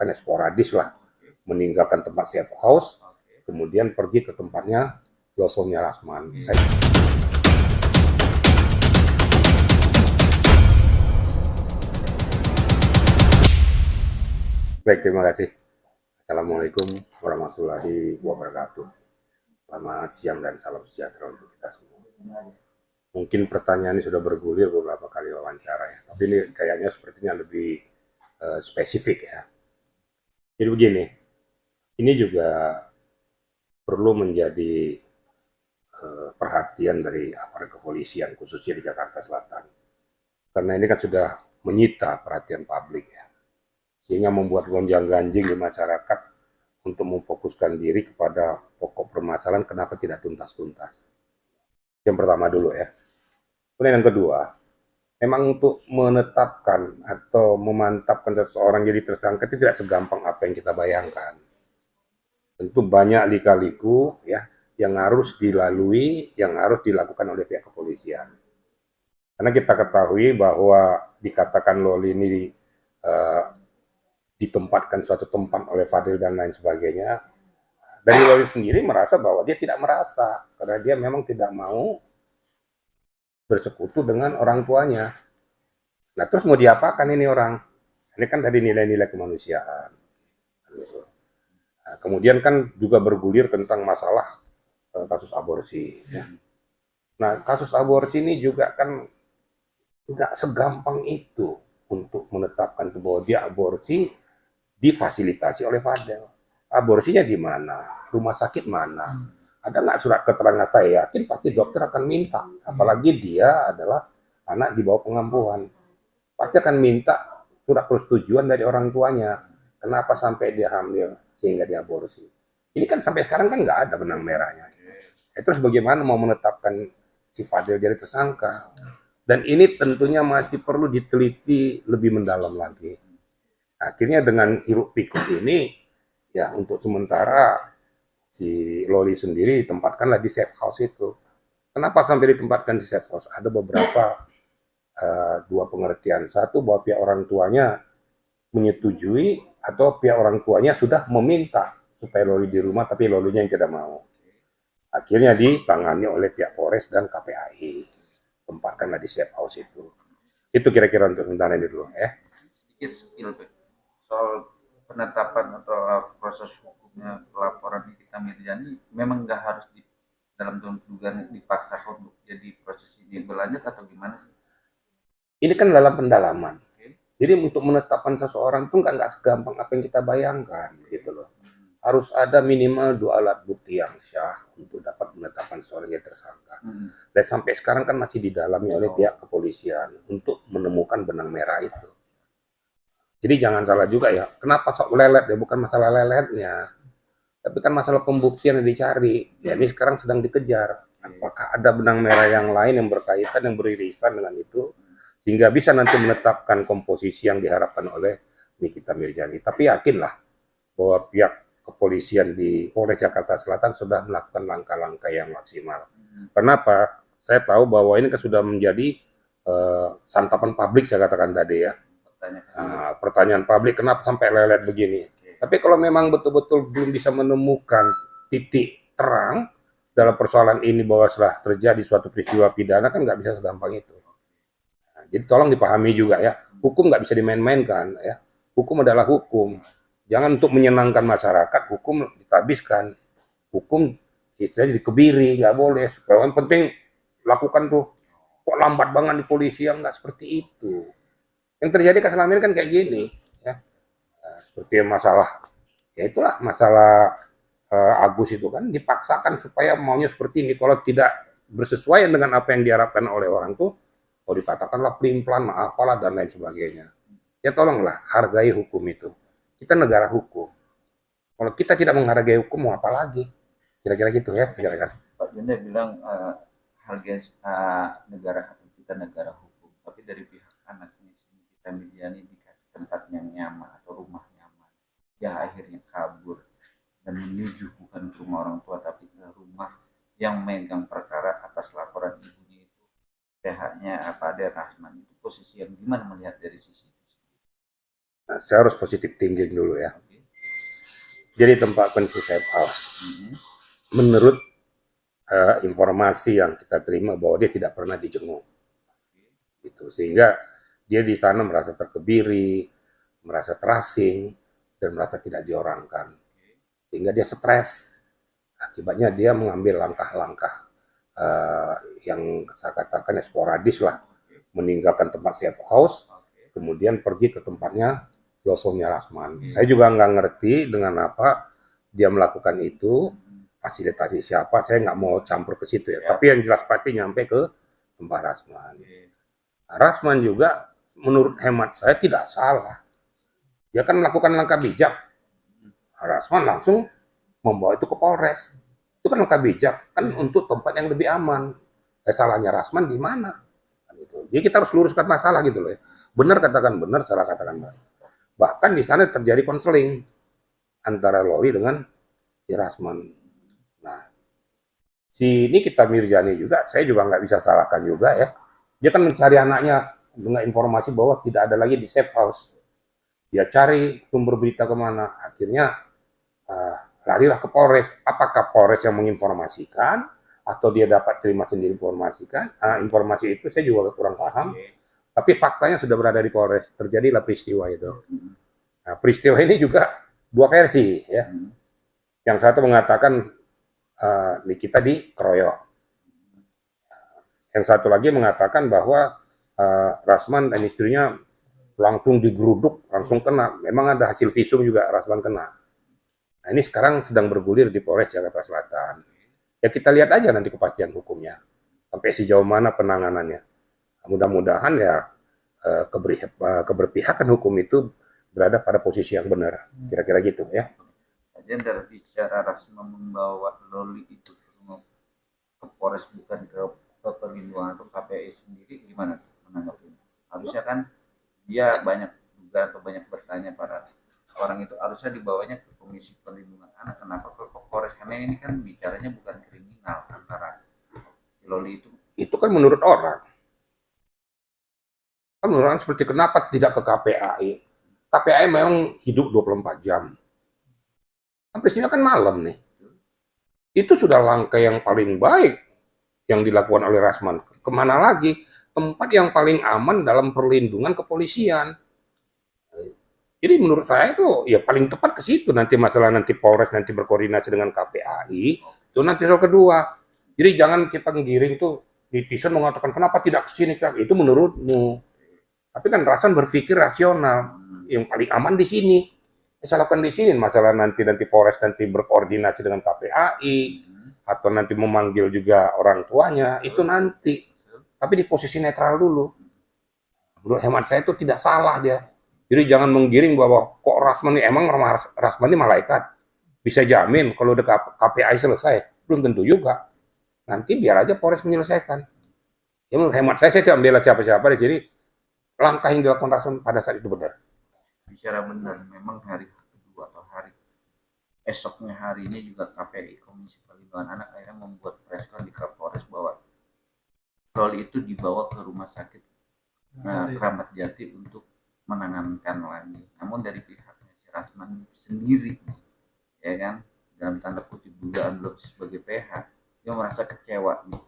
katakan sporadis lah, meninggalkan tempat safe house, kemudian pergi ke tempatnya Losonnya Rasman. Baik, terima kasih. Assalamualaikum warahmatullahi wabarakatuh. Selamat siang dan salam sejahtera untuk kita semua. Mungkin pertanyaan ini sudah bergulir beberapa kali wawancara ya, tapi ini kayaknya sepertinya lebih spesifik ya. Jadi begini, ini juga perlu menjadi perhatian dari aparat kepolisian khususnya di Jakarta Selatan. Karena ini kan sudah menyita perhatian publik ya. Sehingga membuat gonjang-ganjing di masyarakat untuk memfokuskan diri kepada pokok permasalahan kenapa tidak tuntas-tuntas. Yang pertama dulu ya. Kemudian yang kedua, memang untuk menetapkan atau memantapkan seseorang jadi tersangka itu tidak segampang apa yang kita bayangkan. Tentu banyak lika-liku ya yang harus dilalui, yang harus dilakukan oleh pihak kepolisian. Karena kita ketahui bahwa dikatakan Loli ini ditempatkan suatu tempat oleh Fadil dan lain sebagainya. Dari Loli sendiri merasa bahwa dia tidak merasa, karena dia memang tidak mau bersekutu dengan orang tuanya. Nah terus mau diapakan ini orang? Ini kan tadi nilai-nilai kemanusiaan. Nah, kemudian kan juga bergulir tentang masalah kasus aborsi. Ya. Nah kasus aborsi ini juga kan nggak segampang itu untuk menetapkan bahwa dia aborsi difasilitasi oleh Fadel. Aborsinya di mana? Rumah sakit mana? Ada nggak surat keterangan? Saya yakin pasti dokter akan minta. Apalagi dia adalah anak di bawah pengampuan. Pasti akan minta surat persetujuan dari orang tuanya. Kenapa sampai dia hamil sehingga diaborsi? Ini kan sampai sekarang kan nggak ada benang merahnya. Terus bagaimana mau menetapkan si Fadel jadi tersangka? Dan ini tentunya masih perlu diteliti lebih mendalam lagi. Akhirnya dengan hiruk pikuk ini, ya untuk sementara si Loli sendiri ditempatkanlah di safe house itu. Kenapa sampai ditempatkan di safe house? Ada beberapa dua pengertian. Satu, bahwa pihak orang tuanya menyetujui atau pihak orang tuanya sudah meminta supaya Loli di rumah, tapi Lolinya yang tidak mau. Akhirnya ditangani oleh pihak Polres dan KPAI. Tempatkanlah di safe house itu. Itu kira-kira untuk sementara ini dulu ya. Sedikit soal penetapan atau proses hukumnya pelaporan Nikita Mirzani memang nggak harus dalam dugaan dipaksa untuk jadi proses ini berlanjut atau gimana sih? Ini kan dalam pendalaman. Jadi untuk menetapkan seseorang itu nggak segampang apa yang kita bayangkan gitu loh. Harus ada minimal 2 alat bukti yang syah untuk dapat menetapkan seseorang yang tersangka. Dan sampai sekarang kan masih didalami oleh pihak kepolisian untuk menemukan benang merah itu. Jadi jangan salah juga ya, kenapa sok lelet ya, bukan masalah leletnya. Tapi kan masalah pembuktian yang dicari. Ya ini sekarang sedang dikejar. Apakah ada benang merah yang lain yang berkaitan, yang beririsan dengan itu, sehingga bisa nanti menetapkan komposisi yang diharapkan oleh Nikita Mirzani. Tapi yakinlah bahwa pihak kepolisian di Polres Jakarta Selatan sudah melakukan langkah-langkah yang maksimal. Kenapa? Saya tahu bahwa ini kan sudah menjadi santapan publik, saya katakan tadi ya. Pertanyaan publik, kenapa sampai lelet begini? Tapi kalau memang betul-betul belum bisa menemukan titik terang dalam persoalan ini bahwa setelah terjadi suatu peristiwa pidana kan nggak bisa segampang itu. Nah, jadi tolong dipahami juga ya, hukum nggak bisa dimain-mainkan ya. Hukum adalah hukum. Jangan untuk menyenangkan masyarakat, hukum ditabiskan. Hukum istilahnya dikebiri, nggak boleh. Yang penting lakukan tuh. Kok lambat banget di polisi, yang nggak seperti itu. Yang terjadi kan selama ini kan kayak gini ya. Seperti masalah ya itulah masalah Agus itu kan dipaksakan supaya maunya seperti ini, kalau tidak bersesuaian dengan apa yang diharapkan oleh orang tuh, kalau dikatakanlah pelin-pelan apalah dan lain sebagainya. Ya tolonglah hargai hukum itu, kita negara hukum. Kalau kita tidak menghargai hukum mau apa lagi, kira-kira gitu ya. Kira-kira Pak Janda bilang hargai negara, kita negara hukum, tapi dari pihak anaknya Nikita Mirzani dikasih tempat yang nyaman atau rumah nyaman, ya akhirnya kabur dan menuju bukan ke rumah orang tua tapi ke rumah yang megang perkara atas laporan ibunya itu, PH-nya Pak Ade Rahman. Itu posisi yang gimana melihat dari sisi itu? Nah, saya harus positif thinking dulu ya. Jadi tempat pensi safe house, menurut informasi yang kita terima bahwa dia tidak pernah dijenguk, gitu. Sehingga dia di sana merasa terkebiri, merasa terasing, dan merasa tidak diorangkan. Sehingga dia stres. Akibatnya dia mengambil langkah-langkah yang saya katakan sporadis lah, meninggalkan tempat safe house, kemudian pergi ke tempatnya Losongnya Rasman. Saya juga nggak ngerti dengan apa dia melakukan itu, fasilitasi siapa, saya nggak mau campur ke situ ya. Tapi yang jelas pasti nyampe ke tempat Rasman. Nah, Rasman juga menurut hemat saya tidak salah. Dia kan melakukan langkah bijak. Rasman langsung membawa itu ke Polres. Itu kan langkah bijak, kan untuk tempat yang lebih aman. Salahnya Rasman di mana? Jadi kita harus luruskan masalah gitu loh ya. Benar katakan benar, salah katakan benar. Bahkan di sana terjadi konseling antara Loli dengan si Rasman. Nah, si Nikita Mirzani juga, saya juga nggak bisa salahkan juga ya. Dia kan mencari anaknya dengan informasi bahwa tidak ada lagi di safe house. Dia cari sumber berita kemana. Akhirnya larilah ke Polres. Apakah Polres yang menginformasikan atau dia dapat terima sendiri informasi itu saya juga kurang paham. Tapi faktanya sudah berada di Polres. Terjadilah peristiwa itu. Nah, peristiwa ini juga dua versi ya. Yang satu mengatakan Nikita dikeroyok. Yang satu lagi mengatakan bahwa Rasman dan istrinya langsung digeruduk, langsung kena. Memang ada hasil visum juga Rasman kena. Nah, ini sekarang sedang bergulir di Polres Jakarta Selatan. Ya kita lihat aja nanti kepastian hukumnya. Sampai sejauh mana penanganannya. Mudah-mudahan ya keberpihakan hukum itu berada pada posisi yang benar. Kira-kira gitu ya. Jadi dari bicara Rasman membawa Loli itu ke Polres bukan ke perlindungan atau KPI sendiri, gimana menanggapinya? Harusnya kan dia banyak juga atau banyak bertanya para orang itu, harusnya dibawanya ke Komisi Perlindungan Anak. Kenapa ke Polres? Karena ini kan bicaranya bukan kriminal antara Loli itu. Itu kan menurut orang. Kan menurut orang seperti kenapa tidak ke KPAI? KPAI memang hidup 24 jam. Kan peristiwa kan malam nih. Itu sudah langkah yang paling baik yang dilakukan oleh Rasman. Kemana lagi? Tempat yang paling aman dalam perlindungan kepolisian. Jadi menurut saya itu ya paling tepat ke situ. Nanti masalah nanti Polres nanti berkoordinasi dengan KPAI, itu nanti soal kedua. Jadi jangan kita ngiring tuh netizen mengatakan kenapa tidak ke sini, itu menurutmu. Tapi kan Rasman berpikir rasional, yang paling aman di sini. Saya lakukan di sini, masalah nanti Polres nanti berkoordinasi dengan KPAI atau nanti memanggil juga orang tuanya, itu nanti. Tapi di posisi netral dulu. Menurut hemat saya itu tidak salah dia. Jadi jangan menggiring bahwa kok Rasman ini, emang Rasman ini malaikat. Bisa jamin kalau udah KPAI selesai. Belum tentu juga. Nanti biar aja Polres menyelesaikan. Ya menurut hemat saya tidak membela siapa-siapa. Jadi langkah yang dilakukan Rasman pada saat itu benar. Bicara benar, memang hari kedua atau hari esoknya hari ini juga KPI Komisi Perlindungan Anak akhirnya membuat preskon di Kapolres bahwa Loli itu dibawa ke rumah sakit Keramat Jati untuk menangankan lagi. Namun dari pihaknya si Rasman sendiri, ya kan, dalam tanda kutip dugaan sebagai PH, dia merasa kecewa nih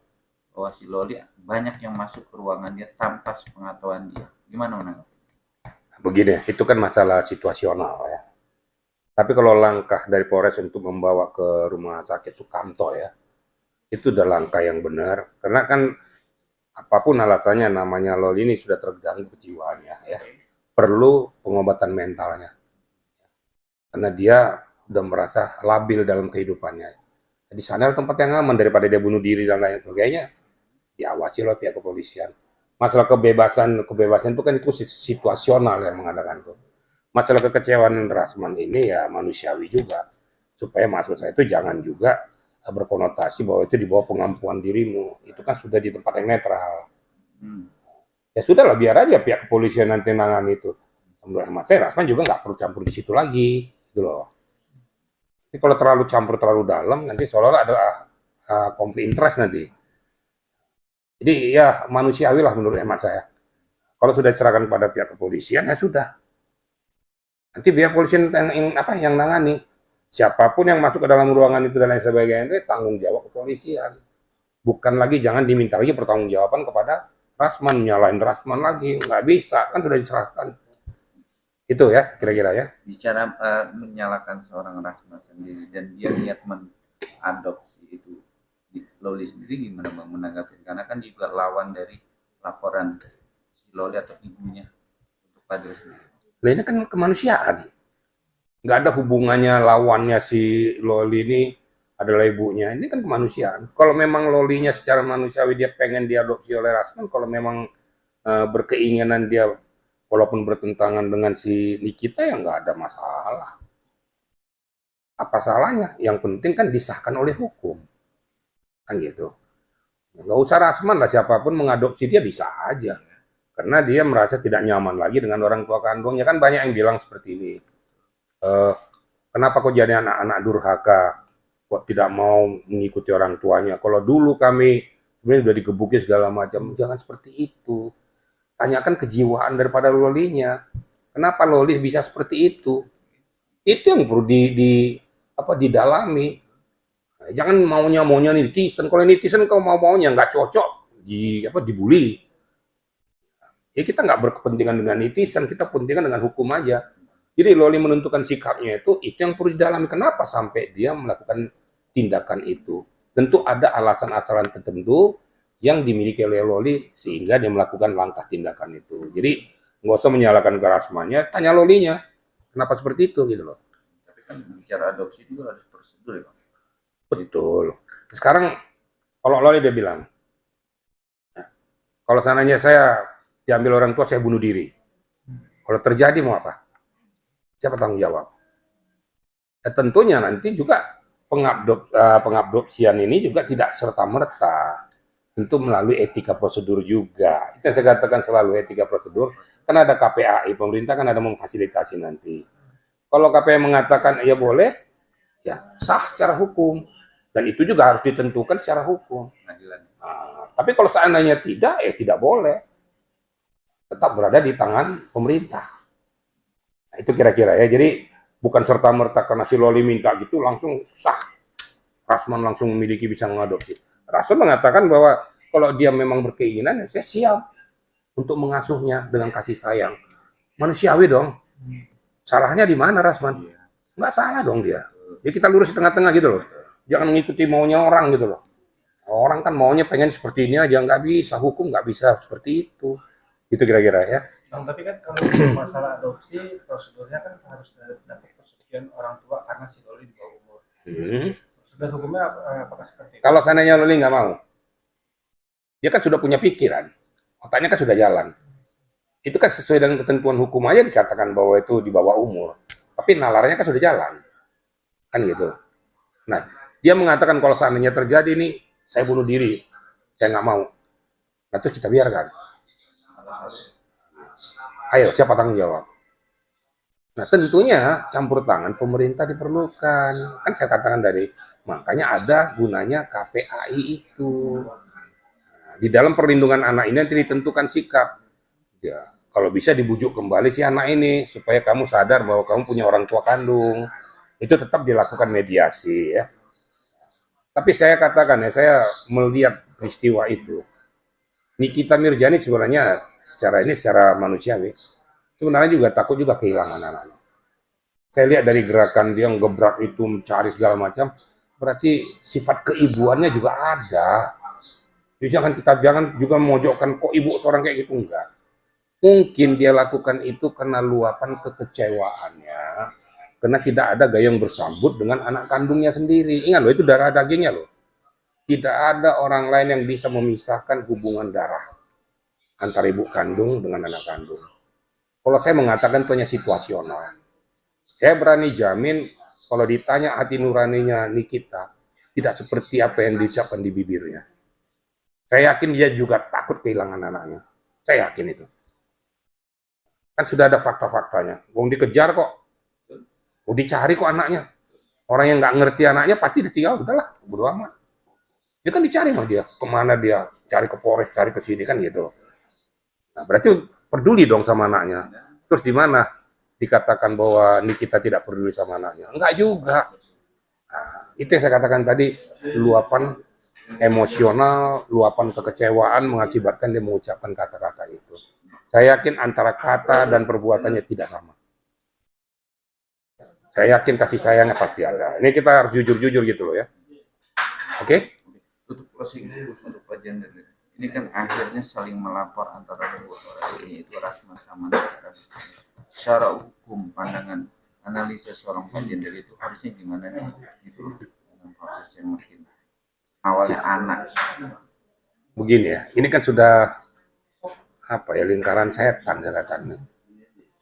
bahwa si Loli banyak yang masuk ke ruangan dia tanpa sepengetahuan dia. Gimana menanggapi? Begini, itu kan masalah situasional ya. Tapi kalau langkah dari Polres untuk membawa ke rumah sakit Sukamto ya, itu udah langkah yang benar. Karena kan apapun alasannya namanya Loli ini sudah terganggu kejiwaannya ya. Perlu pengobatan mentalnya. Karena dia udah merasa labil dalam kehidupannya. Di sana tempat yang aman daripada dia bunuh diri dan lain sebagainya. Diawasi oleh pihak kepolisian. Masalah kebebasan itu kan itu situasional yang mengadakan itu. Masalah kekecewaan Rasman ini ya manusiawi juga. Supaya maksud saya itu jangan juga berkonotasi bahwa itu di bawah pengampuan dirimu. Itu kan sudah di tempat yang netral. Ya sudahlah, biar aja pihak kepolisian nanti nangani itu. Menurut hemat saya, Rasman juga nggak perlu campur di situ lagi, gitu loh. Tapi kalau terlalu campur terlalu dalam, nanti seolah-olah ada konflik interest nanti. Jadi ya manusiawi lah menurut hemat saya. Kalau sudah diserahkan pada pihak kepolisian, ya sudah. Nanti biar polisi yang nangani. Siapapun yang masuk ke dalam ruangan itu dan lain sebagainya itu tanggung jawab kepolisian. Bukan lagi, jangan diminta lagi pertanggungjawaban kepada Rasman, nyalain Rasman lagi, nggak bisa, kan sudah diserahkan. Itu ya, kira-kira ya. Bicara menyalahkan seorang Rasma sendiri dan dia niat mengadopsi itu, Loli sendiri gimana Bang menanggapi? Karena kan juga lawan dari laporan si Loli atau ibunya untuk Fadil sendiri. Nah, ini kan kemanusiaan. Nggak ada hubungannya lawannya si Loli ini adalah ibunya. Ini kan kemanusiaan. Kalau memang Lolinya secara manusiawi dia pengen diadopsi oleh Rasman, kalau memang berkeinginan dia walaupun bertentangan dengan si Nikita ya nggak ada masalah. Apa salahnya? Yang penting kan disahkan oleh hukum. Kan gitu. Nggak usah Rasman lah, siapapun mengadopsi dia bisa aja. Karena dia merasa tidak nyaman lagi dengan orang tua kandungnya. Kan banyak yang bilang seperti ini. Kenapa kok jadi anak-anak durhaka? Kok tidak mau mengikuti orang tuanya? Kalau dulu kami sebenarnya sudah digebuki segala macam. Jangan seperti itu. Tanyakan kejiwaan daripada Lolinya. Kenapa Loli bisa seperti itu? Itu yang perlu didalami. Jangan maunya netizen. Kalau netizen kau maunya nggak cocok dibully. Ya kita nggak berkepentingan dengan netizen, kita pentingan dengan hukum aja. Jadi Loli menentukan sikapnya itu yang perlu didalami. Kenapa sampai dia melakukan tindakan itu? Tentu ada alasan-alasan tertentu yang dimiliki oleh Loli sehingga dia melakukan langkah tindakan itu. Jadi nggak usah menyalahkan ke Rasmanya, tanya Lolinya kenapa seperti itu gitu loh. Tapi kan bicara adopsi juga harus prosedur ya Bang. Betul. Sekarang kalau Loli dia bilang, kalau sananya saya diambil orang tua saya bunuh diri. Kalau terjadi mau apa? Siapa tanggung jawab? Ya, tentunya nanti juga pengabdopsian ini juga tidak serta-merta. Tentu melalui etika prosedur juga. Itu yang saya katakan selalu etika prosedur. Kan ada KPAI, pemerintah kan ada memfasilitasi nanti. Kalau KPAI mengatakan ya boleh, ya sah secara hukum. Dan itu juga harus ditentukan secara hukum. Nah, tapi kalau seandainya tidak, ya tidak boleh. Tetap berada di tangan pemerintah. Nah, itu kira-kira ya. Jadi bukan serta-merta karena si Loli minta gitu langsung sah. Rasman langsung memiliki bisa mengadopsi. Rasman mengatakan bahwa kalau dia memang berkeinginan, ya saya siap untuk mengasuhnya dengan kasih sayang. Manusiawi dong. Salahnya di mana Rasman? Nggak salah dong dia. Ya kita lurus di tengah-tengah gitu loh. Jangan mengikuti maunya orang gitu loh. Orang kan maunya pengen seperti ini aja, nggak bisa. Hukum nggak bisa seperti itu. Itu kira-kira ya. Bang, tapi kan kalau masalah adopsi, prosedurnya kan harus dapat persetujuan orang tua karena si Loli di bawah umur. Prosedur hukumnya apakah seperti itu? Kalau seandainya Loli nggak mau, dia kan sudah punya pikiran, otaknya kan sudah jalan. Itu kan sesuai dengan ketentuan hukum aja dikatakan bahwa itu di bawah umur. Tapi nalarnya kan sudah jalan. Kan gitu. Nah, dia mengatakan kalau seandainya terjadi nih, saya bunuh diri, saya nggak mau. Nah, terus kita biarkan. Ayo, siapa tanggung jawab? Nah, tentunya campur tangan pemerintah diperlukan. Kan saya katakan tadi, makanya ada gunanya KPAI itu. Nah, di dalam perlindungan anak ini nanti ditentukan sikap. Ya, kalau bisa dibujuk kembali si anak ini supaya kamu sadar bahwa kamu punya orang tua kandung. Itu tetap dilakukan mediasi ya. Tapi saya katakan ya, saya melihat peristiwa itu. Nikita Mirjani sebenarnya secara manusiawi sebenarnya juga takut juga kehilangan anaknya. Saya lihat dari gerakan dia ngebrak itu mencari segala macam, berarti sifat keibuannya juga ada. Jadi jangan juga memojokkan kok ibu seorang kayak gitu, enggak. Mungkin dia lakukan itu karena luapan kekecewaannya, karena tidak ada gayung bersambut dengan anak kandungnya sendiri. Ingat loh, itu darah dagingnya loh. Tidak ada orang lain yang bisa memisahkan hubungan darah antara ibu kandung dengan anak kandung. Kalau saya mengatakan itu hanya situasional. Saya berani jamin kalau ditanya hati nuraninya Nikita, tidak seperti apa yang diucapkan di bibirnya. Saya yakin dia juga takut kehilangan anaknya. Saya yakin itu. Kan sudah ada fakta-faktanya. Wong dikejar kok. Mau dicari kok anaknya. Orang yang nggak ngerti anaknya pasti ditinggal. Udahlah, bodo amat. Dia kan dicari sama dia. Kemana dia? Cari ke Polres, cari ke sini kan gitu. Nah, berarti peduli dong sama anaknya. Terus di mana? dikatakan bahwa ini kita tidak peduli sama anaknya. Enggak juga. Nah, itu yang saya katakan tadi, luapan emosional, luapan kekecewaan mengakibatkan dia mengucapkan kata-kata itu. Saya yakin antara kata dan perbuatannya tidak sama. Saya yakin kasih sayangnya pasti ada. Ini kita harus jujur-jujur gitu loh ya. Oke? Untuk closing untuk Pak Jenderal, ini kan akhirnya saling melapor antara dua orang ini, itu Rasman sama Nagara. Secara hukum, pandangan analisa seorang Pak Jenderal itu harusnya gimana nih? Itu dengan proses yang makin awalnya anak. Begini ya, ini kan sudah apa ya, lingkaran setan katakan,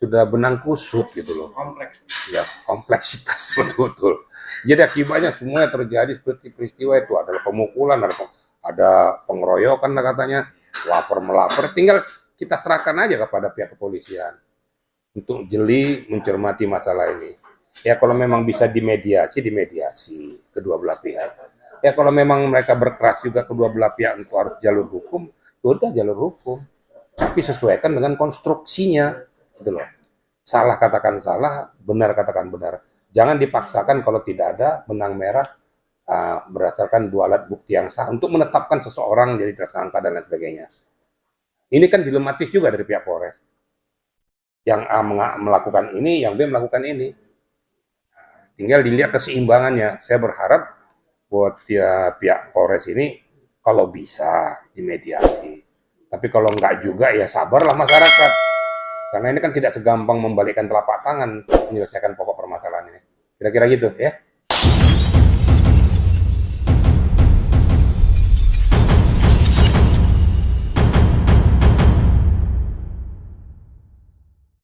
sudah benang kusut gitu loh. Kompleks. Ya, kompleksitas betul-betul. Jadi akibatnya semuanya terjadi seperti peristiwa itu, adalah pemukulan, ada pengeroyokan katanya, lapor melapor, tinggal kita serahkan aja kepada pihak kepolisian untuk jeli mencermati masalah ini. Ya kalau memang bisa dimediasi kedua belah pihak. Ya kalau memang mereka berkeras juga kedua belah pihak untuk harus jalur hukum, udah jalur hukum. Tapi sesuaikan dengan konstruksinya, gitu loh. Salah katakan salah, benar katakan benar. Jangan dipaksakan kalau tidak ada benang merah berdasarkan dua alat bukti yang sah untuk menetapkan seseorang jadi tersangka dan lain sebagainya. Ini kan dilematis juga dari pihak Polres. Yang A melakukan ini, yang B melakukan ini. Tinggal dilihat keseimbangannya. Saya berharap buat pihak Polres ini kalau bisa dimediasi. Tapi kalau enggak juga ya sabarlah masyarakat. Karena ini kan tidak segampang membalikkan telapak tangan menyelesaikan pokok permasalahan ini. Kira-kira gitu ya.